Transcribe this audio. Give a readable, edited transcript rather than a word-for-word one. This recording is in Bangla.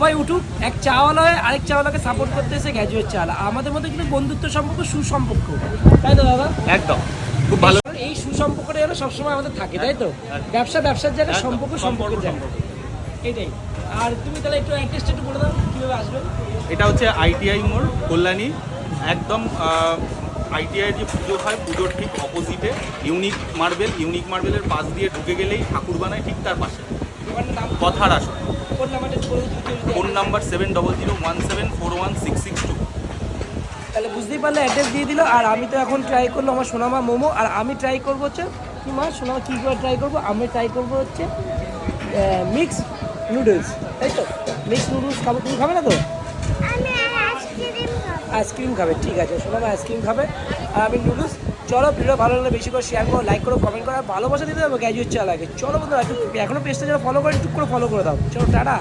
সবাই উঠুক, এক চাওয়ালা হয় আরেক চাওয়ালাকে সাপোর্ট করতে এসে গ্র্যাজুয়েট চাওয়ালা। আমাদের মধ্যে কিন্তু বন্ধুত্ব সম্পর্ক, সুসম্পর্ক, তাই তো দাদা? একদম খুব ভালো। এই সুসম্পর্কটা যেন সবসময় আমাদের থাকে, তাই তো? ব্যবসার জায়গায় সম্পর্ক সম্পর্কের জায়গায়, এটাই। আর তুমি তাহলে একটু অ্যাড্রেসটা একটু বলে দাও কীভাবে আসবেন। এটা হচ্ছে আইটিআই মোড়, কল্যাণী, একদম আইটিআই যে পুজো হয় পুজোর ঠিক অপোজিটে ইউনিক মার্বেলের পাশ দিয়ে ঢুকে গেলেই ঠাকুর বানায় ঠিক তার পাশে কথার আসন। Phone number 7001741662। তাহলে বুঝতেই পারলে, অ্যাড্রেস দিয়ে দিল। আর আমি তো এখন ট্রাই করলাম আমার সোনামা মোমো, আর আমি ট্রাই করবো হচ্ছে কি মা সোনামা কী করে ট্রাই করবো, আমি ট্রাই করবো হচ্ছে মিক্স নুডলস, তাই তো? মিক্স নুডলস খাবো, তুমি খাবে না তো? আইসক্রিম খাবে, ঠিক আছে সোনামা আইসক্রিম খাবে আর আমি নুডলস। চলো, ভিডিও ভালো লাগলে বেশি করে শেয়ার করো, লাইক করো, কমেন্ট করো, আর ভালোবাসা দিতে হবে গ্র্যাজুয়েট চালাকে। চলো বন্ধুরা, এখনো পেজটা যারা ফলো করে টুক করে ফলো করে দাও। চলো টাটা।